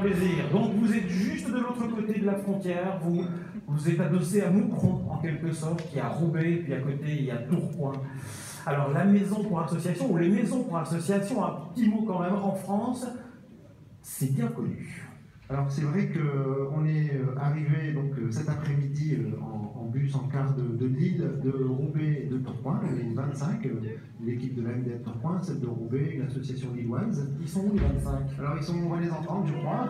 plaisir. Donc vous êtes juste de l'autre côté de la frontière, vous êtes adossé à Moucron en quelque sorte, qui est à Roubaix, puis à côté il y a Tourcoing. Alors la maison pour association, ou les maisons pour association, un petit mot quand même, en France, c'est bien connu. Alors c'est vrai qu'on est arrivé donc cet après-midi en bus, en car de Lille, de Roubaix et de Tourcoing. On est 25, l'équipe de l'AMDF Tourcoing, celle de Roubaix, une association lilloise. Ils sont où les 25? Alors ils sont, on va les entendre, je crois.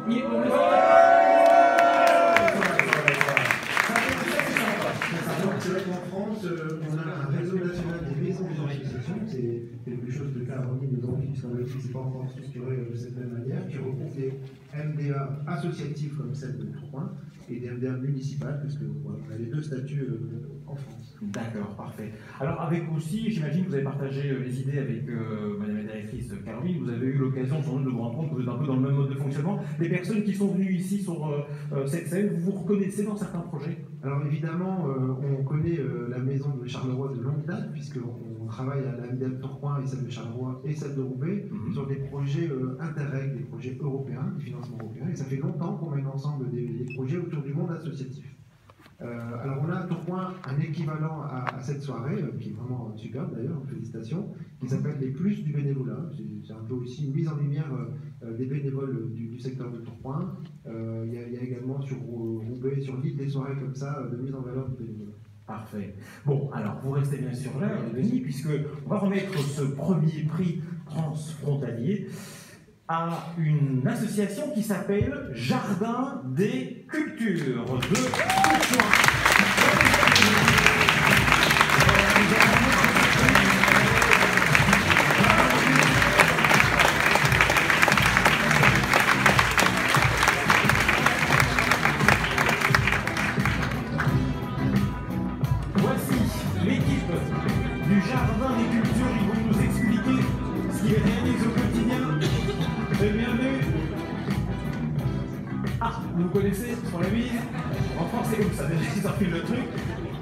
C'est vrai qu'en France, on a un réseau national des maisons des organisations, c'est quelque chose de Caroline aujourd'hui, puisqu'en Belgique, c'est pas encore structuré de cette même manière, qui regroupe des MDA associatifs comme celle de Tourcoing et des MDA municipales, parce que voilà, on a les deux statuts en France. D'accord, parfait. Alors avec aussi, j'imagine que vous avez partagé les idées avec Madame la directrice Caroline, vous avez eu l'occasion sans doute de vous rendre compte que vous êtes un peu dans le même mode de fonctionnement. Les personnes qui sont venues ici sur cette scène, vous vous reconnaissez dans certains projets? Alors évidemment, on connaît la maison de Charleroi de longue date, puisqu'on travaille à la MDF Tourcoing et celle de Charleroi et celle de Roubaix sur des projets Interreg, des projets européens, des financements européens, et ça fait longtemps qu'on mène ensemble des projets autour du monde associatif. Alors on a à Tourcoing un équivalent à cette soirée, qui est vraiment superbe d'ailleurs, félicitations, qui s'appelle les Plus du bénévolat. C'est un peu aussi une mise en lumière des bénévoles du secteur de Tourcoing. Il y a également sur Roubaix, sur Lille, des soirées comme ça de mise en valeur du bénévolat. Parfait. Bon, alors vous restez bien sûr là, Denis, puisqu'on va remettre ce premier prix transfrontalier à une association qui s'appelle Jardin des Cultures de Tourcoing. Voici l'équipe du Jardin des Cultures. Ils vont nous expliquer ce qu'ils réalisent au quotidien. Bienvenue. Ah, vous connaissez sur la ville? En France, c'est comme ça, déjà ils enfilent le truc.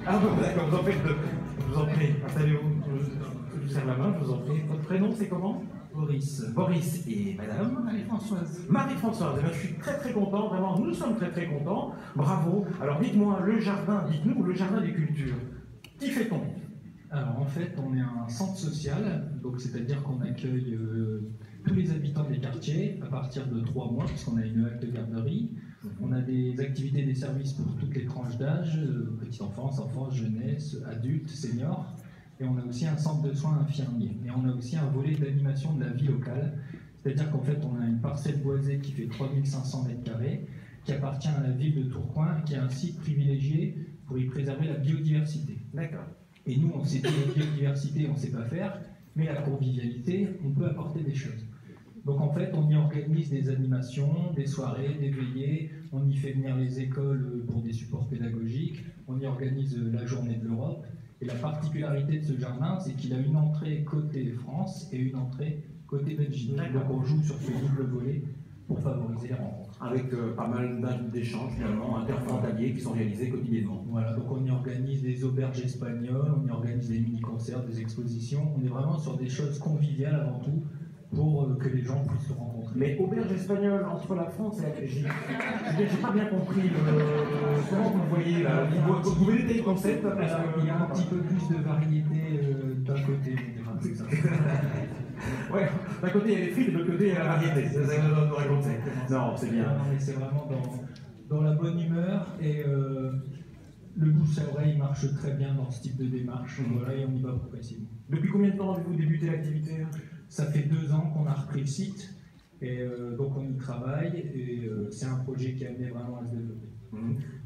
Ah bon, d'accord, vous en faites deux. Je vous en prie, installez-vous. Je vous serre la main, je vous en prie. Votre prénom, c'est comment? Boris. Boris et madame? Marie-Françoise. Marie-Françoise, eh bien, je suis très content, vraiment, nous sommes très contents. Bravo. Alors dites-moi, le jardin, dites-nous, le Jardin des Cultures, qui fait-on? Alors en fait, on est un centre social, donc c'est-à-dire qu'on accueille tous les habitants des quartiers à partir de 3 mois, puisqu'on a une halte de garderie. On a des activités, des services pour toutes les tranches d'âge, petite enfance, enfance, jeunesse, adultes, seniors. Et on a aussi un centre de soins infirmiers. Et on a aussi un volet d'animation de la vie locale, c'est-à-dire qu'en fait, on a une parcelle boisée qui fait 3500 m², qui appartient à la ville de Tourcoing, qui est un site privilégié pour y préserver la biodiversité. D'accord. Et nous, on sait que la biodiversité, on ne sait pas faire, mais la convivialité, on peut apporter des choses. Donc en fait, on y organise des animations, des soirées, des veillées, on y fait venir les écoles pour des supports pédagogiques, on y organise la journée de l'Europe. Et la particularité de ce jardin, c'est qu'il a une entrée côté France et une entrée côté Belgique. Donc on joue sur ce double volet pour favoriser les rencontres. Avec pas mal d'échanges finalement interfrontaliers qui sont réalisés quotidiennement. Voilà, donc on y organise des auberges espagnoles, on y organise des mini-concerts, des expositions. On est vraiment sur des choses conviviales avant tout pour que les gens puissent se rencontrer. Mais auberge espagnole entre la France et la Belgique, j'ai pas bien compris comment vous le voyez là. Vous pouvez détailler le concept? Il y a un petit peu plus de variété d'un côté. Ouais, d'un côté il y a les frites, de l'autre côté il y a la variété. C'est ça que je dois raconter. Non, c'est bien. Non, mais c'est vraiment dans la bonne humeur et le bouche à oreille marche très bien dans ce type de démarche. Voilà, et on y va progressivement. Depuis combien de temps avez-vous débuté l'activité? Ça fait 2 ans qu'on a repris le site et donc on y travaille et c'est un projet qui a amené vraiment à se développer.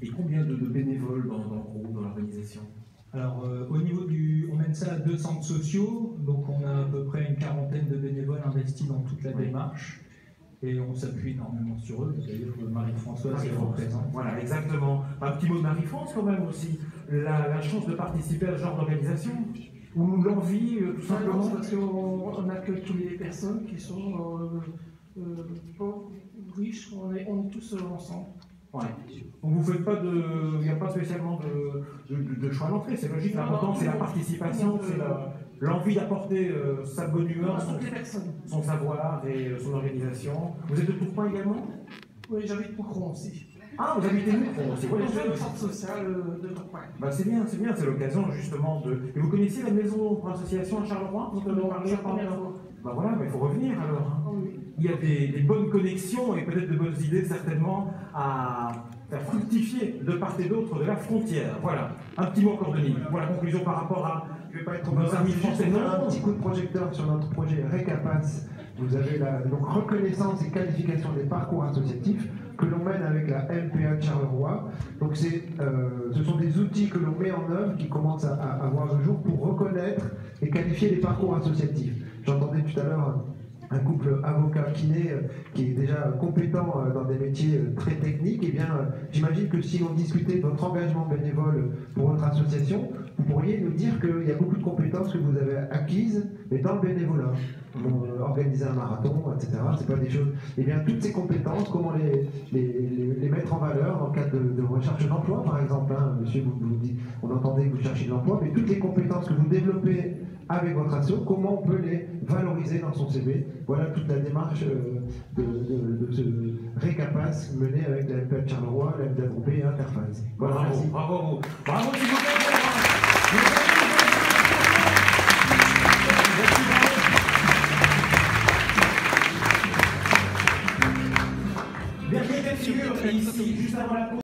Et combien de bénévoles dans le groupe, dans l'organisation? Alors au niveau on mène ça à 2 centres sociaux, donc on a à peu près une 40aine de bénévoles investis dans toute la démarche et on s'appuie énormément sur eux. D'ailleurs Marie-Françoise est représente. Voilà, exactement. Un petit mot de Marie-France quand même aussi. La chance de participer à ce genre d'organisation ou l'envie, tout simplement. Parce qu'on accueille toutes les personnes qui sont pauvres, riches, on est tous ensemble. Ouais. Donc vous faites pas il n'y a pas spécialement de choix d'entrée, c'est logique. L'important c'est la participation, c'est l'envie d'apporter sa bonne humeur, son savoir et son organisation. Vous êtes de Tourcoing également? Oui, j'habite Moucron aussi. Ah, vous habitez Moucron aussi. Oui, je suis au centre social de Tourcoing. Bah, c'est bien, c'est l'occasion justement de... Et vous connaissez la maison pour association à Charleroi? Vous en avez parlé C'est la première fois. Bah voilà, mais il faut revenir alors. Hein. Ah oui. Il y a des bonnes connexions et peut-être de bonnes idées certainement à faire fructifier de part et d'autre de la frontière. Voilà, un petit mot encore de Denis. Pour la conclusion par rapport à Je ne vais pas être nos amis français. Non, un petit coup de projecteur sur notre projet RECAPAS. Vous avez la donc, reconnaissance et qualification des parcours associatifs que l'on mène avec la MPA de Charleroi. Donc ce sont des outils que l'on met en œuvre qui commencent à voir le jour pour reconnaître et qualifier les parcours associatifs. J'entendais tout à l'heure un couple avocat-kiné qui est déjà compétent dans des métiers très techniques. Eh bien, j'imagine que si on discutait de votre engagement bénévole pour votre association, vous pourriez nous dire qu'il y a beaucoup de compétences que vous avez acquises, mais dans le bénévolat. Organiser un marathon, etc. C'est pas des choses. Eh bien, toutes ces compétences, comment les mettre en valeur dans le cadre de recherche d'emploi, par exemple. Hein, monsieur, vous dites, on entendait que vous cherchez de l'emploi, mais toutes les compétences que vous développez avec votre asso, comment on peut les valoriser dans son CV. Voilà toute la démarche de ce RECAPAS mené avec la MPA de Charleroi, la MPA de Roubaix et Interface. Voilà, bravo, merci. bravo, bravo, s'il vous plaît. Dernier cas de figure ici, juste avant la pause.